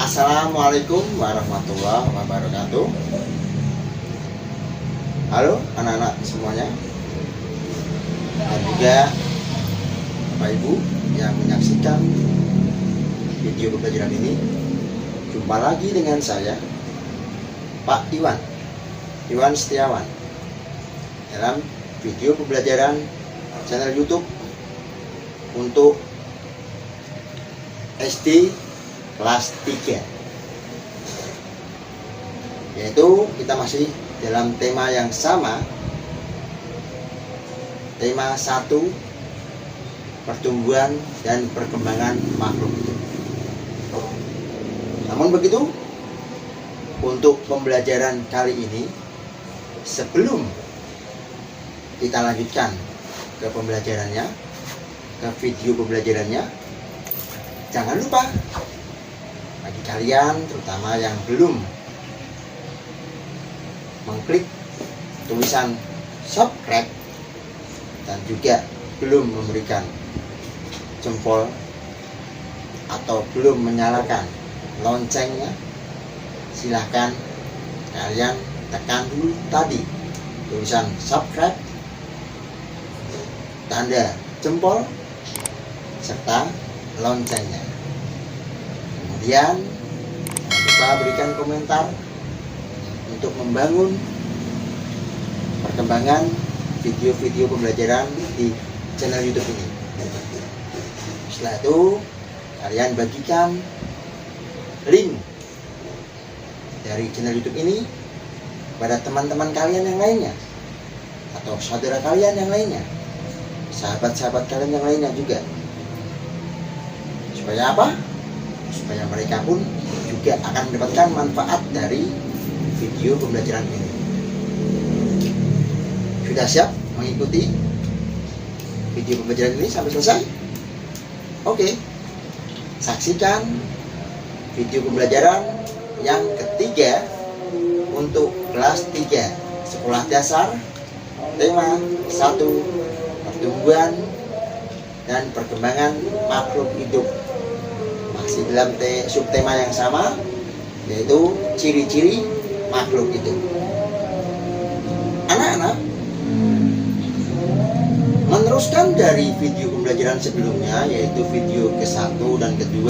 Assalamualaikum warahmatullahi wabarakatuh. Halo anak-anak semuanya, dan juga Bapak Ibu yang menyaksikan video pembelajaran ini. Jumpa lagi dengan saya, Pak Iwan Setiawan, dalam video pembelajaran channel YouTube untuk SD kelas 3, yaitu kita masih dalam tema yang sama, tema 1, pertumbuhan dan perkembangan makhluk hidup. Namun begitu, untuk pembelajaran kali ini, sebelum kita lanjutkan ke pembelajarannya, ke video pembelajarannya, jangan lupa bagi kalian terutama yang belum mengklik tulisan subscribe dan juga belum memberikan jempol atau belum menyalakan loncengnya, silahkan kalian tekan dulu tadi tulisan subscribe, tanda jempol, serta loncengnya. Kemudian jangan lupa berikan komentar untuk membangun perkembangan video-video pembelajaran di channel YouTube ini. Setelah itu kalian bagikan link dari channel YouTube ini pada teman-teman kalian yang lainnya, atau saudara kalian yang lainnya, sahabat-sahabat kalian yang lainnya juga. Supaya apa? Supaya mereka pun juga akan mendapatkan manfaat dari video pembelajaran ini. Sudah siap mengikuti video pembelajaran ini sampai selesai? Oke, saksikan video pembelajaran yang ketiga untuk kelas 3 sekolah dasar, tema 1, pertumbuhan dan perkembangan makhluk hidup. Masih dalam subtema yang sama, yaitu ciri-ciri makhluk hidup. Anak-anak, meneruskan dari video pembelajaran sebelumnya, yaitu video ke-1 dan ke-2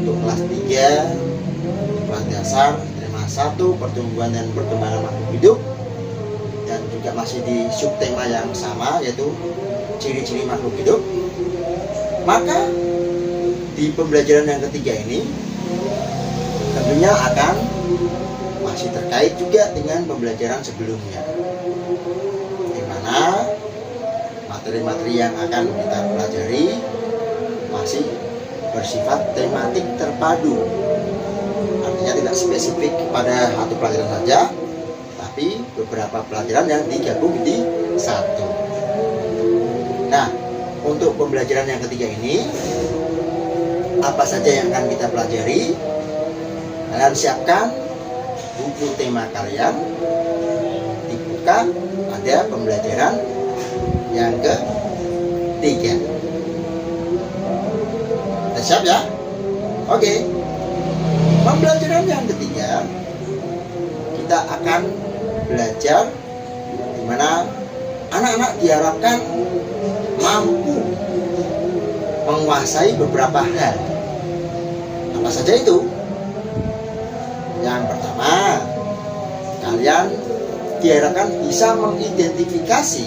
untuk kelas 3 kelas dasar, tema 1, pertumbuhan dan perkembangan makhluk hidup, dan juga masih di subtema yang sama, yaitu ciri-ciri makhluk hidup. Maka di pembelajaran yang ketiga ini tentunya akan masih terkait juga dengan pembelajaran sebelumnya, di mana materi-materi yang akan kita pelajari masih bersifat tematik terpadu. Artinya tidak spesifik pada satu pelajaran saja, tapi beberapa pelajaran yang digabung di satu. Nah, untuk pembelajaran yang ketiga ini, apa saja yang akan kita pelajari? Kalian siapkan buku tema kalian, dibuka pada pembelajaran yang ketiga. Sudah siap ya? Oke. Pembelajaran yang ketiga, kita akan belajar di mana anak-anak diharapkan mampu menguasai beberapa hal. Apa saja itu? Yang pertama, kalian diharapkan bisa mengidentifikasi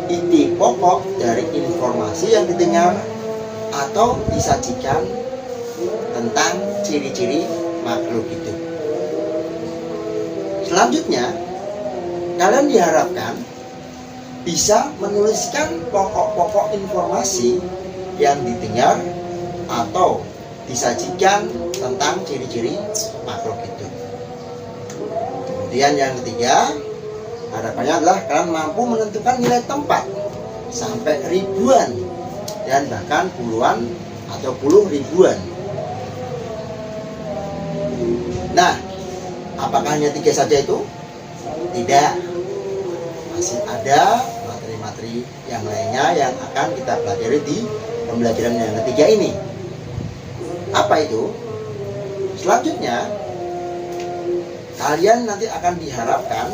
ide pokok dari informasi yang didengar atau disajikan tentang ciri-ciri makhluk hidup. Selanjutnya, kalian diharapkan bisa menuliskan pokok-pokok informasi yang didengar atau disajikan tentang ciri-ciri makhluk hidup. Kemudian yang ketiga, harapannya adalah kalian mampu menentukan nilai tempat sampai ribuan dan bahkan puluhan atau puluh ribuan. Nah, apakah hanya 3 saja itu? Tidak. Masih ada materi-materi yang lainnya yang akan kita pelajari di pembelajaran yang ketiga ini. Apa itu? Selanjutnya, kalian nanti akan diharapkan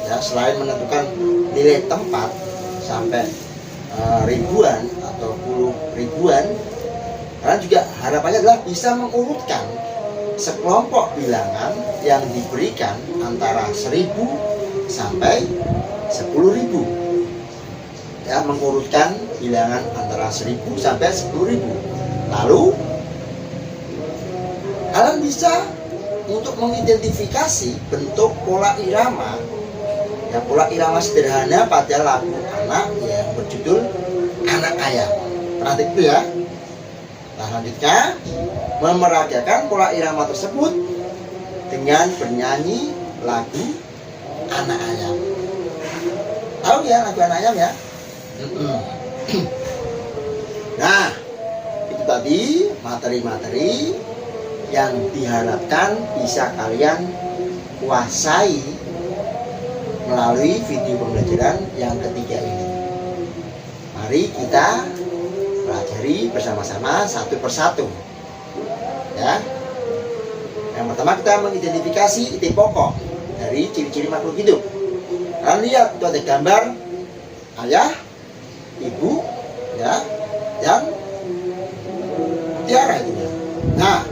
ya, selain menentukan nilai tempat sampai ribuan atau puluh ribuan, kalian juga harapannya adalah bisa mengurutkan sekelompok bilangan yang diberikan antara 1000 sampai 10.000 ya, mengurutkan bilangan antara 1000 sampai 10.000. Lalu kalian bisa untuk mengidentifikasi bentuk pola irama ya, pola irama sederhana pada lagu anak yang berjudul Anak Ayam. Perhatikan itu ya. Nah, selanjutnya memeragakan pola irama tersebut dengan bernyanyi lagu Anak Ayam. Tahu ya lagu Anak Ayam ya? Nah, itu tadi materi-materi yang diharapkan bisa kalian kuasai melalui video pembelajaran yang ketiga ini. Mari kita pelajari bersama-sama satu persatu ya. Yang pertama, kita mengidentifikasi ide pokok dari ciri-ciri makhluk hidup. Kalian lihat itu ada gambar ayah, ibu ya, dan mutiara itu. Nah,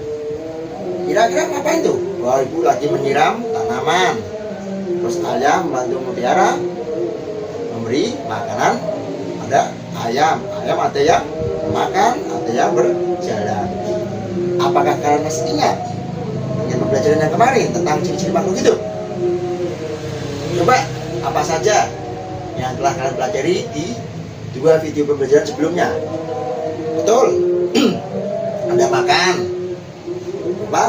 kira-kira apa itu? Wah, ibu lagi menyiram tanaman, terus ayah membantu mutiara memberi makanan pada ayam. Ayam ada yang makan, ada yang berjalan. Apakah kalian masih ingat dengan pembelajaran yang kemarin tentang ciri-ciri makhluk hidup? Coba apa saja yang telah kalian pelajari di 2 video pembelajaran sebelumnya? Betul. Ada makan, apa?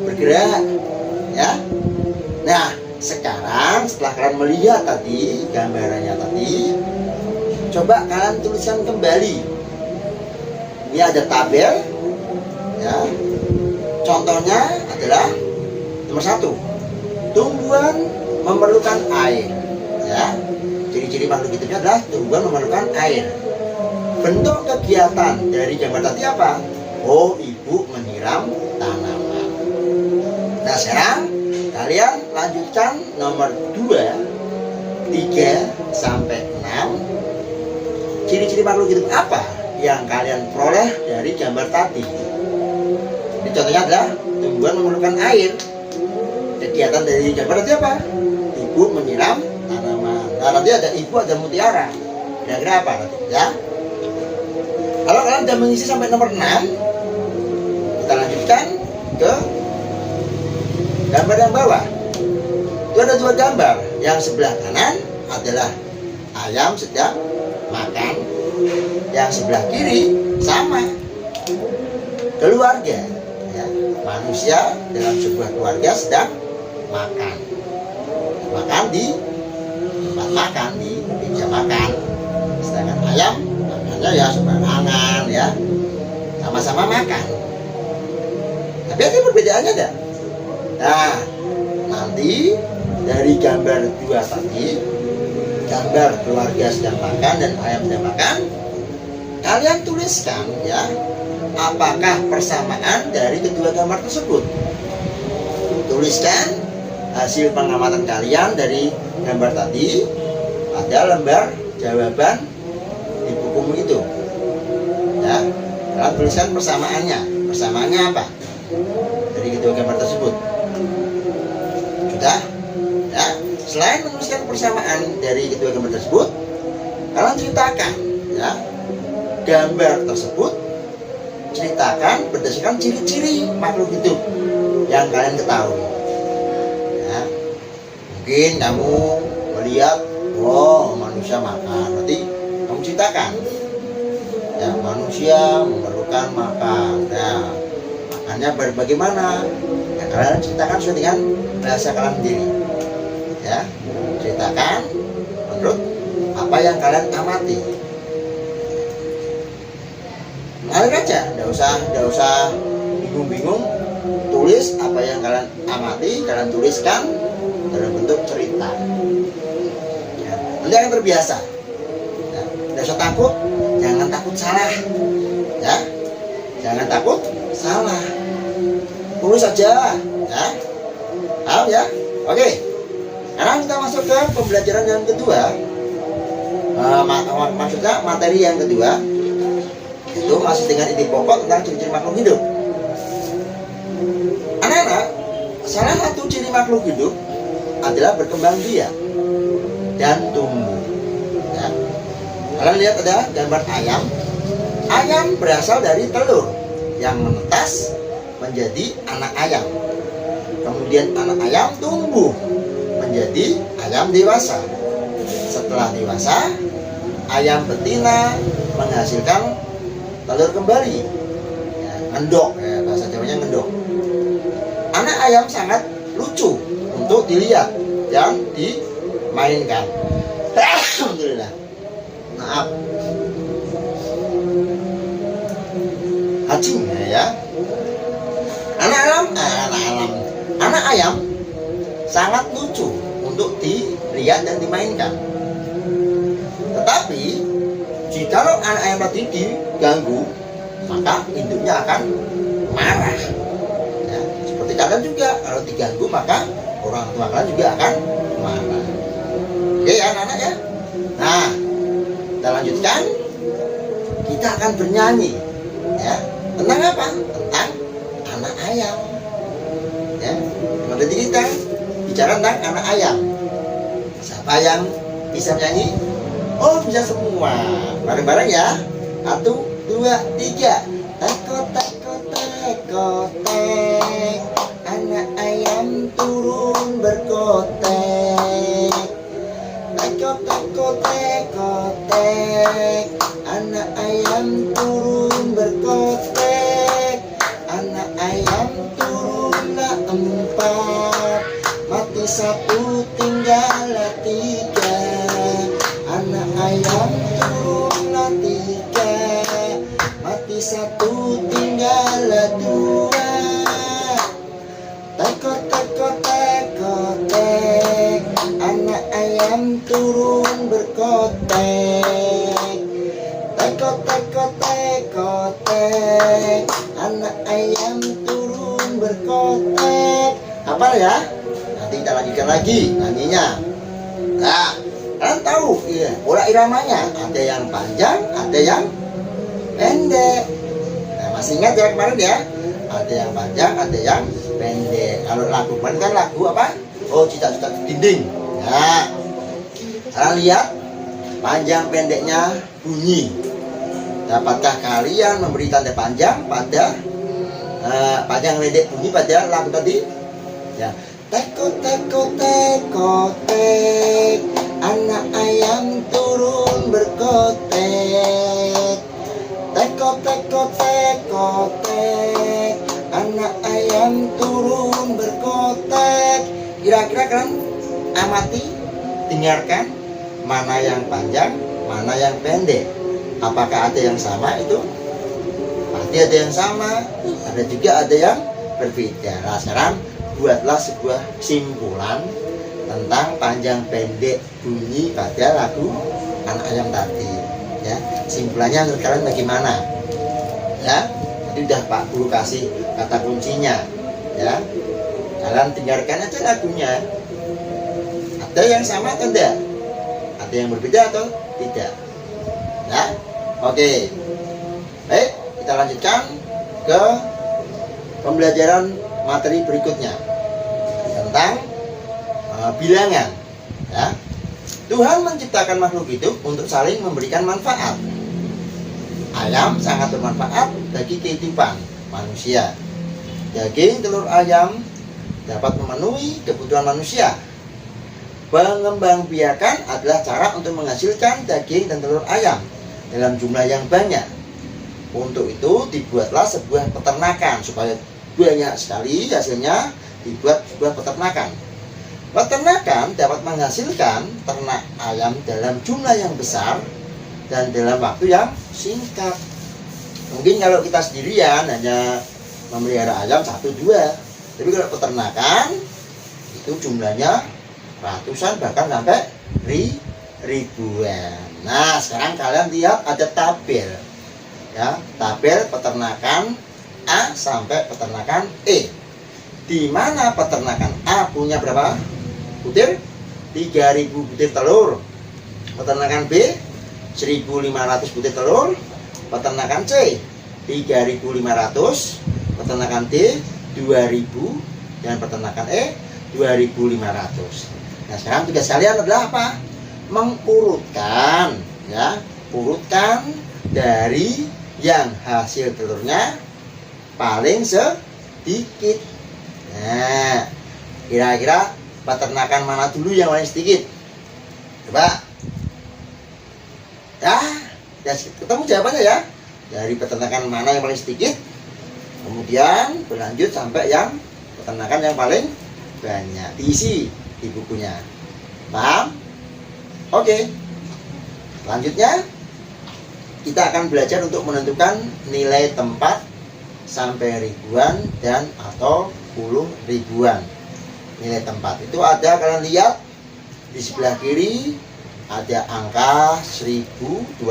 Bergerak, ya. Nah, sekarang setelah kalian melihat tadi gambarannya tadi, coba kalian tuliskan kembali. Ini ada tabel, ya. Contohnya adalah nomor 1, tumbuhan memerlukan air, ya. Ciri-ciri makhluk hidupnya adalah tumbuhan memerlukan air. Bentuk kegiatan dari gambar tadi apa? Oh, ibu menyiram tanaman. Nah, sekarang kalian lanjutkan nomor 2, 3 sampai 6. Ciri-ciri makhluk hidup apa yang kalian peroleh dari gambar tadi? Jadi contohnya adalah tumbuhan memerlukan air. Kegiatan dari gambar tadi apa? Ibu menyiram tanaman. Nah, nanti ada ibu, ada mutiara. Kira-kira apa nanti? Ya. Kalau kalian sudah mengisi sampai nomor 6, kita lanjutkan ke gambar yang bawah. Itu ada 2 gambar. Yang sebelah kanan adalah ayam sedang makan. Yang sebelah kiri sama, keluarga ya, manusia dalam sebuah keluarga sedang makan di tempat makan, di meja makan. Sedangkan ayam makannya ya sembarangan ya, sama-sama makan. Tapi ada perbedaannya enggak? Nah, nanti dari gambar 2 tadi, gambar keluarga sedang makan dan ayam sedang makan, kalian tuliskan ya, apakah persamaan dari kedua gambar tersebut. Tuliskan hasil pengamatan kalian dari gambar tadi pada lembar jawaban di bukumu itu ya. Kalian tuliskan persamaannya apa dari kedua gambar tersebut. Sudah ya. Selain menuliskan persamaan dari kedua gambar tersebut, kalian ceritakan ya, gambar tersebut ceritakan berdasarkan ciri-ciri makhluk hidup yang kalian ketahui ya. Mungkin kamu melihat, oh manusia makan, berarti kamu ceritakan ya, manusia memerlukan makan. Nah, makannya bagaimana ya, kalian ceritakan sesuai dengan bahasa kalian sendiri ya. Ceritakan menurut apa yang kalian amati. Ngalir aja, nggak usah bingung-bingung. Tulis apa yang kalian amati, kalian tuliskan dalam bentuk cerita ya. Nanti akan terbiasa ya. Nggak usah takut, jangan takut salah ya, jangan takut salah. aja, ya. Paham ya? Oke. Sekarang kita masuk ke pembelajaran yang kedua. Maksudnya materi yang kedua itu masih dengan inti pokok tentang ciri-ciri makhluk hidup. Anak-anak, salah satu ciri makhluk hidup adalah berkembang biak dan tumbuh. Ya. Kalian lihat ada gambar ayam. Ayam berasal dari telur yang menetas menjadi anak ayam. Kemudian anak ayam tumbuh menjadi ayam dewasa. Setelah dewasa, ayam betina menghasilkan telur kembali, ya, ngendok, ya, bahasa Jawanya ngendok. Anak ayam sangat lucu untuk dilihat dan dimainkan. Alhamdulillah. Maaf. Hacing ya. Anak ayam sangat lucu untuk dilihat dan dimainkan. Tetapi jika anak ayam tadi diganggu, maka induknya akan marah. Ya, seperti kalian juga, kalau diganggu maka orang tua kalian juga akan marah. Oke ya anak-anak ya. Nah, kita lanjutkan. Kita akan bernyanyi, ya. Tentang apa? Tentang anak ayam. Ya, ada cerita bicara tentang anak ayam. Siapa yang bisa menyanyi? Oh, bisa semua. Bareng-bareng ya. 1, 2, 3. Teko teko teko tek. Anak ayam turun berkotek. Teko teko teko tek. Anak ayam turun berkotek. Anak ayam turunlah 4. Mati 1 tinggal 3. Anak ayam turunlah 3. Mati 1 tinggal 2. Teko teko teko tek. Anak ayam turun berkotek. Teko teko teko tek. Anak ayam turun berkotek. Apa ya? Nanti kita lanjutkan lagi nyanyinya. Nah, kalian tahu ya, pola iramanya ada yang panjang, ada yang pendek. Nah, masih ingat ya kemarin ya? Ada yang panjang, ada yang pendek. Kalau lagu kemarin kan lagu apa? Oh, cita-cita di dinding. Nah, kalian lihat panjang pendeknya bunyi. Dapatkah kalian memberi tanda panjang pada panjang pendek bunyi pada lagu tadi? Ya. Teko teko teko tek. Anak ayam turun berkotek. Teko teko teko tek. Anak ayam turun berkotek. Kira-kira kalian amati, dengarkan mana yang panjang, mana yang pendek. Apakah ada yang sama itu? Pasti ada yang sama. Ada juga ada yang berbeda. Nah, sekarang buatlah sebuah kesimpulan tentang panjang pendek bunyi pada lagu anak ayam tadi, ya. Simpulannya menurut kalian bagaimana? Ya, jadi udah Pak Guru kasih kata kuncinya, ya. Kalian dengarkan aja lagunya. Ada yang sama atau tidak? Ada yang berbeda atau tidak? Ya, oke. Baik, kita lanjutkan ke pembelajaran materi berikutnya tentang bilangan, ya. Tuhan menciptakan makhluk hidup untuk saling memberikan manfaat. Ayam sangat bermanfaat bagi kehidupan manusia. Daging telur ayam dapat memenuhi kebutuhan manusia. Pengembangbiakan adalah cara untuk menghasilkan daging dan telur ayam dalam jumlah yang banyak. Untuk itu dibuatlah sebuah peternakan supaya banyak sekali hasilnya, dibuat sebuah peternakan. Peternakan dapat menghasilkan ternak ayam dalam jumlah yang besar dan dalam waktu yang singkat. Mungkin kalau kita sendirian hanya memelihara ayam 1-2, tapi kalau peternakan itu jumlahnya ratusan bahkan sampai ribuan. Nah, sekarang kalian lihat ada tabel, ya, tabel peternakan A sampai peternakan E. di mana peternakan A punya berapa butir? 3000 butir telur. Peternakan B 1500 butir telur. Peternakan C 3500. Peternakan D 2000. Dan peternakan E 2500. Nah, sekarang tugas kalian adalah apa? Mengurutkan, ya, urutkan dari yang hasil telurnya paling sedikit. Nah, kira-kira peternakan mana dulu yang paling sedikit? Coba. Ya, ketemu jawabannya ya. Dari peternakan mana yang paling sedikit, kemudian berlanjut sampai yang peternakan yang paling banyak. Diisi di bukunya. Paham? Oke. Selanjutnya kita akan belajar untuk menentukan nilai tempat sampai ribuan dan atau puluh ribuan. Nilai tempat itu ada, kalian lihat di sebelah kiri ada angka 1250,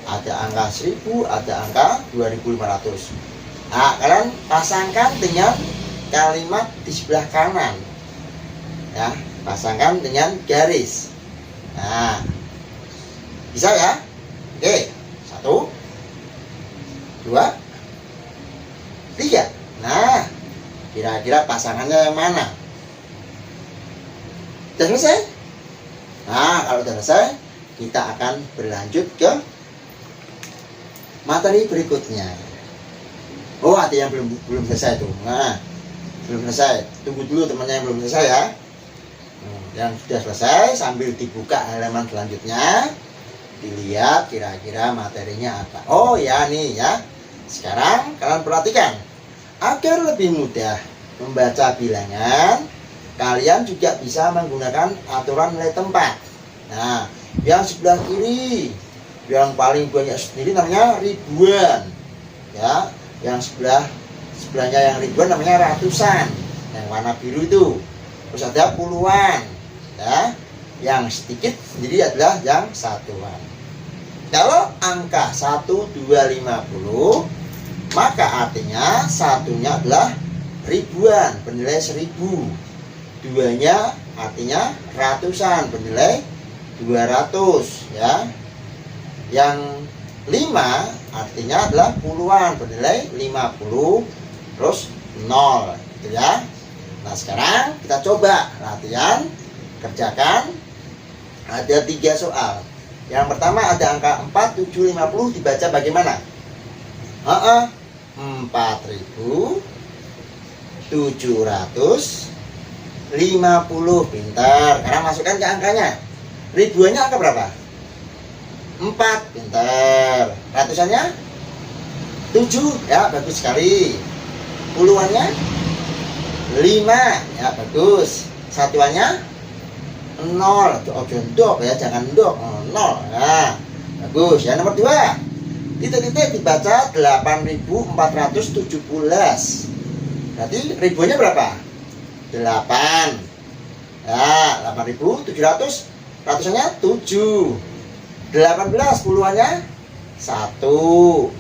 ada angka 1000, ada angka 2500. Nah, kalian pasangkan dengan kalimat di sebelah kanan. Ya, pasangkan dengan garis. Nah, bisa ya? Oke, 1, 2, 3. Nah, kira-kira pasangannya yang mana? Sudah selesai? Nah, kalau sudah selesai, kita akan berlanjut ke materi berikutnya. Oh, ada yang belum selesai tuh. Nah, belum selesai. Tunggu dulu temannya yang belum selesai ya. Yang sudah selesai sambil dibuka halaman selanjutnya, dilihat kira-kira materinya apa. Oh ya, nih ya. Sekarang kalian perhatikan, agar lebih mudah membaca bilangan, kalian juga bisa menggunakan aturan nilai tempat. Nah, yang sebelah kiri, yang paling banyak sendiri namanya ribuan. Ya, yang sebelahnya yang ribuan namanya ratusan. Yang warna biru itu. Terus ada puluhan. Ya, yang sedikit sendiri adalah yang satuan. Kalau angka 1, 2, 50, maka artinya satunya adalah ribuan bernilai 1000. Duanya artinya ratusan bernilai 200 ya. Yang 5 artinya adalah puluhan bernilai 50 terus 0 gitu ya. Nah, sekarang kita coba latihan. Kerjakan. Ada 3 soal. Yang pertama ada angka 4, 7, 50 dibaca bagaimana? 4.750. Pintar. Karena masukkan ke angkanya. Ribuannya angka berapa? 4. Pintar. Ratusannya 7. Ya, bagus sekali. Puluhannya 5. Ya, bagus. Satuannya 0. Ndok ya, jangan ndok. 0. Nah, bagus. Yang nomor 2. Titik-titik dibaca 8.417. Berarti ribuannya berapa? 8. Nah, 8.700. Ratusannya 7. 18 puluhannya 1.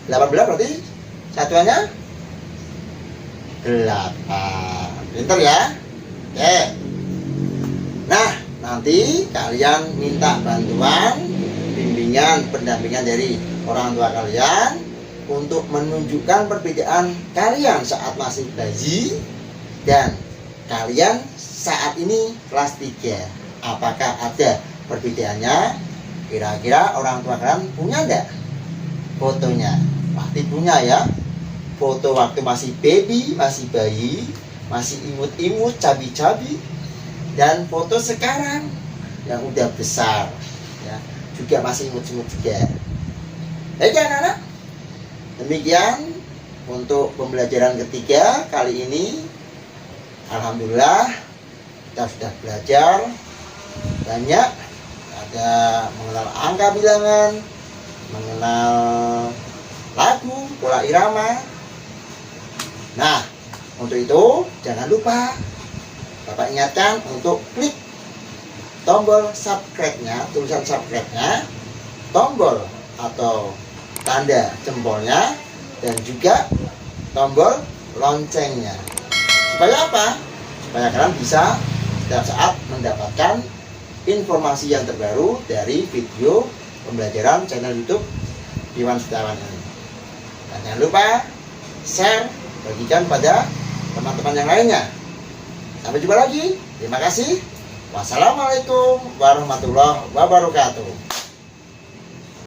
18 berarti satuannya 8. Pintar ya? Oke. Nah, nanti kalian minta bantuan, bimbingan, pendampingan dari orang tua kalian untuk menunjukkan perbedaan kalian saat masih bayi dan kalian saat ini kelas 3. Apakah ada perbedaannya? Kira-kira orang tua kalian punya enggak fotonya? Pasti punya ya. Foto waktu masih baby, masih bayi, masih imut-imut, cabi-cabi. Dan foto sekarang yang udah besar ya, juga masih imut-imut juga. Oke anak-anak, demikian untuk pembelajaran ketiga kali ini. Alhamdulillah kita sudah belajar banyak. Ada mengenal angka bilangan, mengenal lagu, pola irama. Nah, untuk itu jangan lupa Bapak ingatkan untuk klik tombol subscribe-nya, tulisan subscribe-nya, tombol atau tanda jempolnya, dan juga tombol loncengnya. Supaya apa? Supaya kalian bisa setiap saat mendapatkan informasi yang terbaru dari video pembelajaran channel YouTube Iwan Setiawan ini. Dan jangan lupa share, bagikan pada teman-teman yang lainnya. Sampai jumpa lagi. Terima kasih. Wassalamualaikum warahmatullahi wabarakatuh.